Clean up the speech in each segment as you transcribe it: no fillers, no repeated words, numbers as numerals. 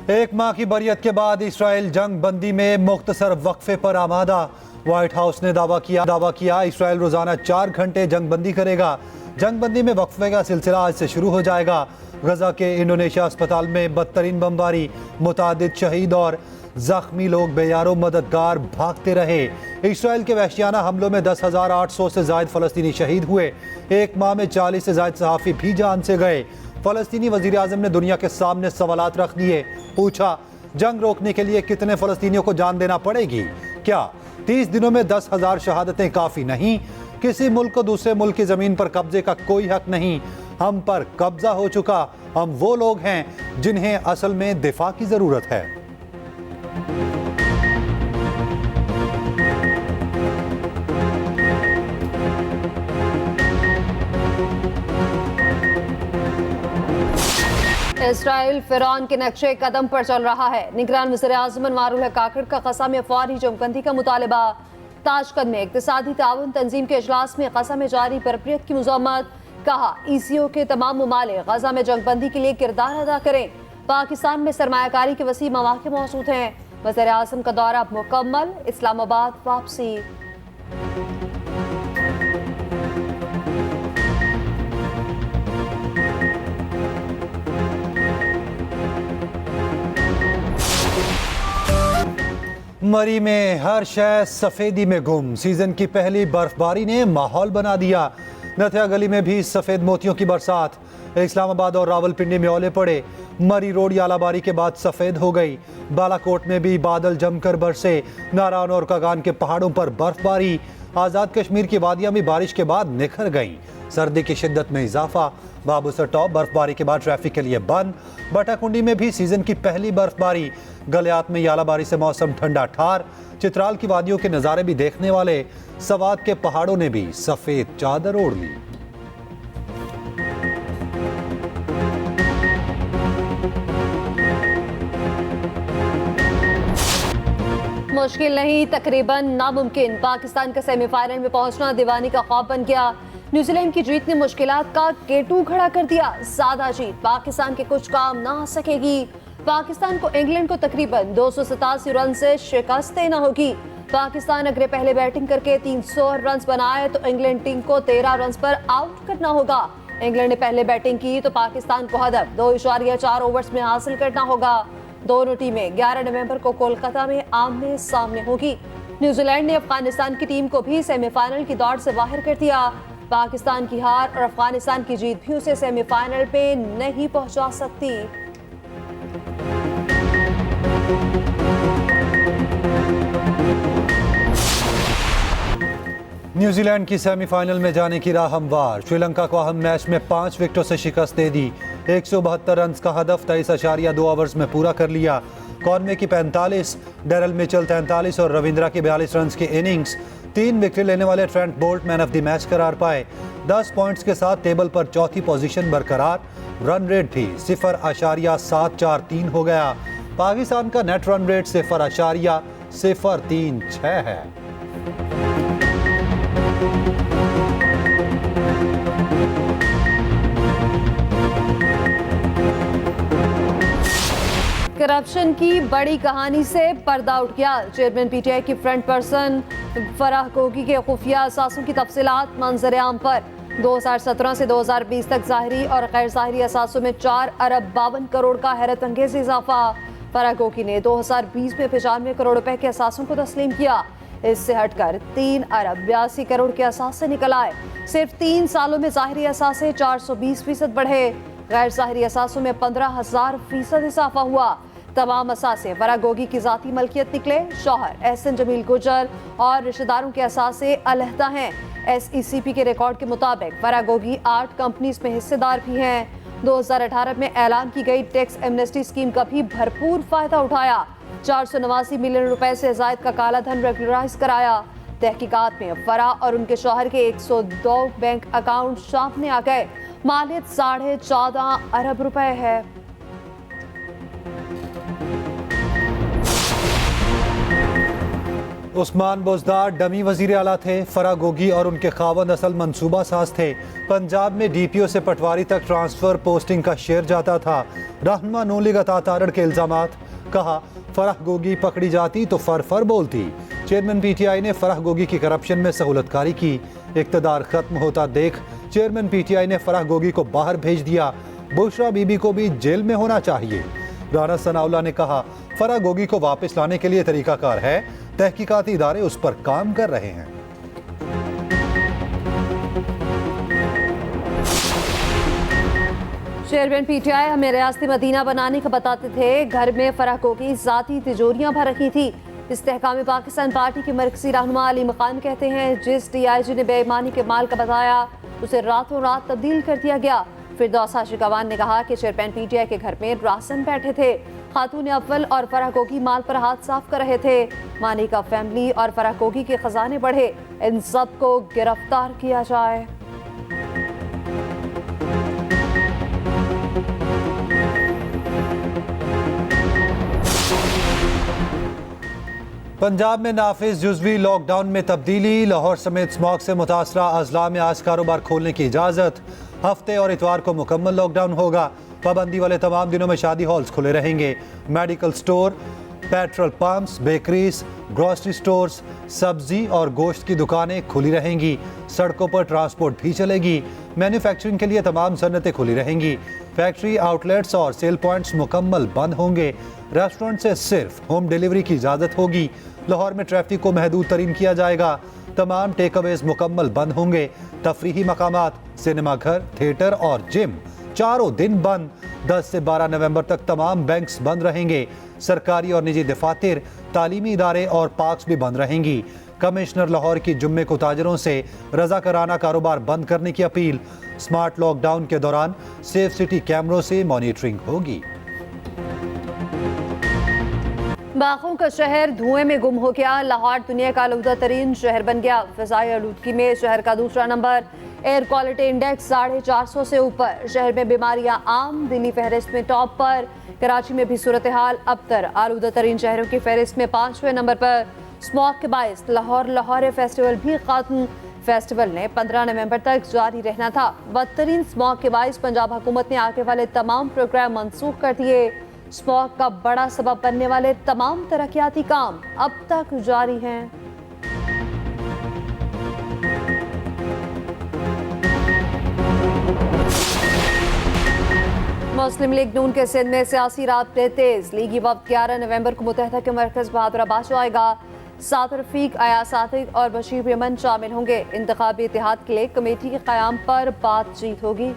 एक माह की बरियत के बाद इसराइल जंग बंदी में मुख्तसर वक्फे पर आमादा। व्हाइट हाउस ने दावा किया इसराइल रोजाना 4 घंटे जंग बंदी करेगा। जंग बंदी में वक्फे का सिलसिला आज से शुरू हो जाएगा। गजा के इंडोनेशिया अस्पताल में बदतरीन बमबारी, मुतादिद शहीद और जख्मी लोग बेयारो मददगार भागते रहे। इसराइल के वहशियाना हमलों में 10,800 से ज्यादा फलस्तीनी शहीद हुए। एक माह में 40 से ज्यादा सहाफ़ी भी जान से गए। फलस्तीनी वजीर आज़म ने दुनिया के सामने सवालात रख दिए। पूछा, जंग रोकने के लिए कितने फलस्तीनियों को जान देना पड़ेगी? क्या 30 दिनों में 10,000 शहादतें काफ़ी नहीं? किसी मुल्क को दूसरे मुल्क की ज़मीन पर कब्जे का कोई हक नहीं। हम पर कब्जा हो चुका। हम वो लोग हैं जिन्हें असल में दिफा की ज़रूरत है। इसराइल फिरौन के नक्शे कदम पर चल रहा है। निगरान वज़ीर आज़म अनवारुल हक काकड़ का क़सा में फौरी जंगबंदी का मुतालबा। ताशकंद में इक़्तिसादी ताउन तंजीम के इजलास में क़सा में जारी बरबरीत की मज़म्मत। कहा, ECO के तमाम मुमालिक गजा में जंगबंदी के लिए किरदार अदा करें। पाकिस्तान में सरमायाकारी के वसी मौक़े मौजूद हैं। वज़ीर आज़म का दौरा मुकम्मल, इस्लामाबाद वापसी। मरी में हर शय सफेदी में गुम। सीजन की पहली बर्फबारी ने माहौल बना दिया। नथिया गली में भी सफेद मोतियों की बरसात। इस्लामाबाद और रावलपिंडी में ओले पड़े। मरी रोड यालाबारी के बाद सफेद हो गई। बालाकोट में भी बादल जमकर बरसे। नारायण और कागान के पहाड़ों पर बर्फबारी। आज़ाद कश्मीर की वादियां भी बारिश के बाद निखर गईं। सर्दी की शिद्दत में इजाफा। बाबूसर टॉप बर्फबारी के बाद ट्रैफिक के लिए बंद। बटाकुंडी में भी सीजन की पहली बर्फबारी। गलियात में यालाबारी से मौसम ठंडा ठार। चित्राल की वादियों के नज़ारे भी देखने वाले। सवात के पहाड़ों ने भी सफेद चादर ओढ़ ली। मुश्किल नहीं, तकरीबन नामुमकिन। पाकिस्तान का सेमीफाइनल में पहुंचना दीवानी का ख्वाब बन गया। न्यूजीलैंड की जीत ने मुश्किलात का केटू खड़ा कर दिया। सादा जीत पाकिस्तान के कुछ काम ना आ सकेगी। पाकिस्तान को इंग्लैंड को तकरीबन 287 रन से शिकस्त देना होगी। पाकिस्तान अगर पहले बैटिंग करके 300 रन बनाए तो इंग्लैंड टीम को 13 रन पर आउट करना होगा। इंग्लैंड ने पहले बैटिंग की तो पाकिस्तान को हदफ 2.4 ओवर्स में हासिल करना होगा। दोनों टीमें 11 नवंबर को कोलकाता में आमने सामने होगी। न्यूजीलैंड ने अफगानिस्तान की टीम को भी सेमीफाइनल की दौड़ से बाहर कर दिया। पाकिस्तान की हार और अफगानिस्तान की जीत भी उसे सेमीफाइनल पे नहीं पहुंचा सकती। न्यूजीलैंड की सेमीफाइनल में जाने की राह हमवार। श्रीलंका को अहम मैच में 5 विकेटों से शिकस्त दे दी। 172 रन का हदफ 23.2 ओवर्स में पूरा कर लिया। कॉनवे की 45, डेरल मिचेल 43 और रविंद्रा की 42 रन की इनिंग्स। 3 विकेट लेने वाले Trent Boult man of the match करार पाए। 10 पॉइंट्स के साथ टेबल पर चौथी पोजीशन बरकरार। रन रेट भी 0.743 हो गया। पाकिस्तान का नेट रन रेट 0.036 है। करप्शन की बड़ी कहानी से पर्दा उठ गया। चेयरमैन PTI की फ्रंट पर्सन फराह कोगी के खुफिया असासों की तफसीलात मंजर-ए-आम पर। 2017 से 2020 तक ज़ाहिरी और गैर ज़ाहिरी असासों में 4 अरब 52 करोड़ का हैरत अंगेज इजाफा। फराह कोगी ने 2020 में 95 करोड़ रुपए के असासों को तस्लीम किया। इससे हटकर 3 अरब 82 करोड़ के असासे निकल आए। सिर्फ 3 सालों में ज़ाहिरी असासे 420% बढ़े। गैर ज़ाहिरी असासों में 15,000% इजाफा हुआ। तमाम असासे फराह गोगी की जाती मलकियत निकले। शौहर एहसन जमील गुजर और रिश्तेदारों के असासे अलहदा हैं। SECP के रिकॉर्ड के मुताबिक फराह गोगी 8 कंपनीज में हिस्सेदार भी हैं। 2018 में ऐलान की गई टैक्स एमनेस्टी स्कीम का भी भरपूर फायदा उठाया। 489 मिलियन रुपए से जायद का काला धन रेगुलराइज कराया। तहकीकात में फराह और उनके शौहर के 102 बैंक अकाउंट सामने आ गए। मालियत 14.5 अरब रुपए है। उस्मान बोजदार डमी वजीर आला थे। फराह गोगी और उनके खावंद असल मंसूबा साज थे। पंजाब में डीपीओ से पटवारी तक ट्रांसफर पोस्टिंग का शेयर जाता था। रहनुमा नून लीग अता तारड़ के इल्जामात। कहा फराह गोगी पकड़ी जाती तो फर बोलती। चेयरमैन पीटीआई ने फराह गोगी की करप्शन में सहूलतकारी की। इक़्तिदार खत्म होता देख चेयरमैन पीटीआई ने फराह गोगी को बाहर भेज दिया। बुशरा बीबी को भी जेल में होना चाहिए। राना सनाउल्लाह ने कहा फराह गोगी को वापस लाने के लिए तरीकाकार है। तहकीकाती इदारे उस पर काम कर रहे हैं। चेयरमैन पीटीआई हमें रियासती मदीना बनाने का बताते थे। घर में फराह गोगी जाती तिजोरियां भर रखी थी। इस्तेहकाम पाकिस्तान पार्टी के मरकजी रहनुमा अली मकान कहते हैं जिस डीआईजी ने बेईमानी के माल का बताया उसे रातों रात तब्दील कर दिया गया। फिरदौस आशिकवान ने कहा कि चेयरमैन पीटीआई के घर में रासन बैठे थे। खातून अव्वल और फराह गोगी माल पर हाथ साफ कर रहे थे। मानी का फैमिली और फराह गोगी के खजाने बढ़े। इन सब को गिरफ्तार किया जाए। पंजाब में नाफिज जुज़वी लॉकडाउन में तब्दीली। लाहौर समेत स्मॉग से मुतासरा अजला में आज कारोबार खोलने की इजाज़त। हफ्ते और इतवार को मुकम्मल लॉकडाउन होगा। पाबंदी वाले तमाम दिनों में शादी हॉल्स खुले रहेंगे। Medical store, petrol pumps, bakeries, grocery stores, सब्जी और गोश्त की दुकानें खुली रहेंगी। सड़कों पर ट्रांसपोर्ट भी चलेगी। मैन्युफैक्चरिंग के लिए तमाम सन्नतें खुली रहेंगी। फैक्ट्री आउटलेट्स और सेल पॉइंट्स मुकम्मल बंद होंगे। रेस्टोरेंट से सिर्फ होम डिलीवरी की इजाज़त होगी। लाहौर में ट्रैफिक को महदूद तरीन किया जाएगा। तमाम टेक अवेज मुकम्मल बंद होंगे। तफरीही मकामात, सिनेमा घर, थिएटर और जिम चारों दिन बंद। 10 से 12 नवंबर तक तमाम बैंक्स बंद रहेंगे। सरकारी और निजी दफातर, तालीमी इदारे और पार्क्स भी बंद रहेंगी। कमिश्नर लाहौर की जुम्मे को ताजरों से रजाकाराना कारोबार बंद करने की अपील। स्मार्ट लॉकडाउन के दौरान सेफ सिटी कैमरों से मॉनिटरिंग होगी। बागों का शहर धुएं में गुम हो गया। लाहौर दुनिया का आलूदा तरीन शहर बन गया। फिजाई आलूदगी में शहर का दूसरा नंबर। एयर क्वालिटी इंडेक्स 450 से ऊपर। शहर में बीमारियां आम। दिल्ली फहरिस्त में टॉप पर। कराची में भी सूरत हाल अबतर। आलूदा तरीन शहरों की फहरिस्त में 5वें नंबर पर। स्मॉग के बायस लाहौर फेस्टिवल भी खत्म। फेस्टिवल ने 15 नवंबर तक जारी रहना था। बदतरीन स्मॉग के बायस पंजाब हुकूमत ने आगे वाले तमाम प्रोग्राम मनसूख कर दिए। स्मॉग का बड़ा सबब बनने वाले तमाम तरक्याती काम अब तक जारी हैं। मुस्लिम लीग नून के सिंध में सियासी राब्ते तेज। लीगी वक्त 11 नवंबर को मुतहदा के मरकज बहादुराबाद जाएगा। साद रफीक, अया सादिक और बशीर यमन शामिल होंगे। इंतखाबी इत्तेहाद के लिए कमेटी के क़याम पर बातचीत होगी।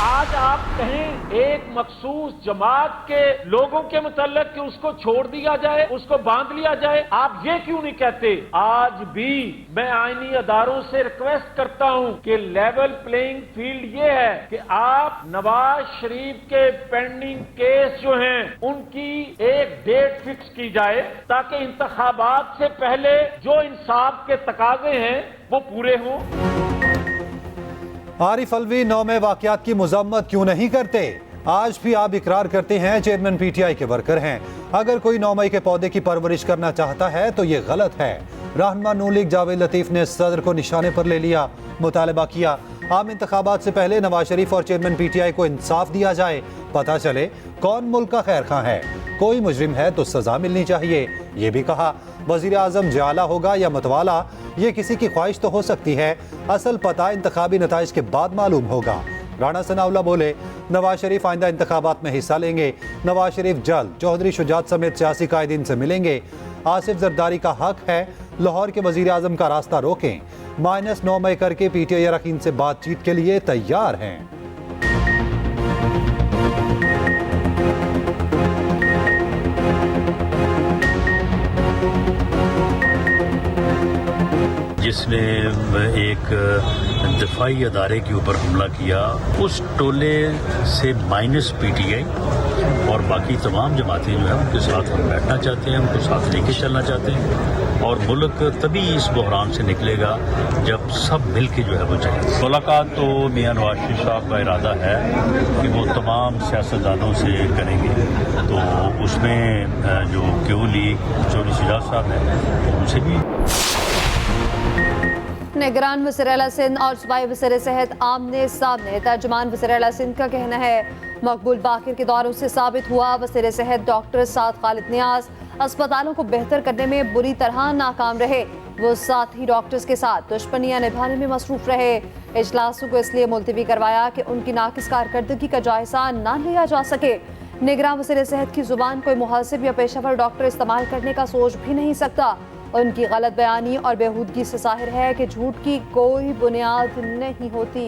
आज आप कहें एक मखसूस जमात के लोगों के मुतल्लिक कि उसको छोड़ दिया जाए, उसको बांध लिया जाए, आप ये क्यों नहीं कहते? आज भी मैं आईनी अदारों से रिक्वेस्ट करता हूं कि लेवल प्लेइंग फील्ड ये है कि आप नवाज शरीफ के पेंडिंग केस जो हैं उनकी एक डेट फिक्स की जाए ताकि इंतखाबात से पहले जो इंसाफ के तकाजे हैं वो पूरे हों। आरिफ अलवी 9 में वाकयात की मजम्मत क्यों नहीं करते? आज भी आप इकरार करते हैं चेयरमैन पीटीआई के वर्कर हैं। अगर कोई 9 मई के पौधे की परवरिश करना चाहता है तो ये गलत है। रहनुमा नून लीग जावेद लतीफ ने सदर को निशाने पर ले लिया। मुतालबा किया आम इंतखाबात से पहले नवाज शरीफ और चेयरमैन पीटीआई को इंसाफ दिया जाए। पता चले कौन मुल्क का खैर खां है। कोई मुजरिम है तो सजा मिलनी चाहिए। ये भी कहा वजीर आजम जयाला होगा या मतवाला, ये किसी की ख्वाहिश तो हो सकती है, असल पता इंतखाबी नताइज के बाद मालूम होगा। राना सनाउल्लाह बोले नवाज शरीफ आइंदा इंतखाबात में हिस्सा लेंगे। नवाज शरीफ जल्द चौधरी शुजात समेत सियासी कायदीन से मिलेंगे। आसिफ जरदारी का हक है लाहौर के वजीर आजम का रास्ता रोकें। -9 मई करके पीटीआई अरकान से बातचीत के लिए तैयार हैं। जिसने एक दिफाई अदारे के ऊपर हमला किया, उस टोले से माइनस पीटीआई और बाकी तमाम जमातें जो है उनके साथ हम बैठना चाहते हैं, उनको साथ लेके चलना चाहते हैं और मुल्क तभी इस बहरान से निकलेगा जब सब मिल के जो है वो चले। मुलाकात तो मियां नवाज शरीफ साहब का इरादा है कि वो तमाम सियासतदानों से करेंगे, तो उसमें जो क्यू लीग चौधरी शुजात साहब हैं उनसे भी। निगरान वज़ीर आला सिंध और सूबाई वज़ीर सेहत आमने सामने। तर्जुमान वज़ीर आला सिंध का कहना है मकबूल बाकिर के दौरों से साबित हुआ वज़ीर सेहत डॉक्टर साद खालिद नियाज अस्पतालों को बेहतर करने में बुरी तरह नाकाम रहे। वो साथ ही डॉक्टर्स के साथ दुश्मनियां निभाने में मसरूफ रहे। इजलासों को इसलिए मुलतवी करवाया कि उनकी नाकिस कारकर्दगी का जायजा ना लिया जा सके। निगरान वज़ीर सेहत की जुबान कोई मुहसिब या पेशावर डॉक्टर इस्तेमाल करने का सोच भी नहीं सकता। उनकी गलत बयानी और बेहूदगी से जाहिर है कि झूठ की कोई बुनियाद नहीं होती।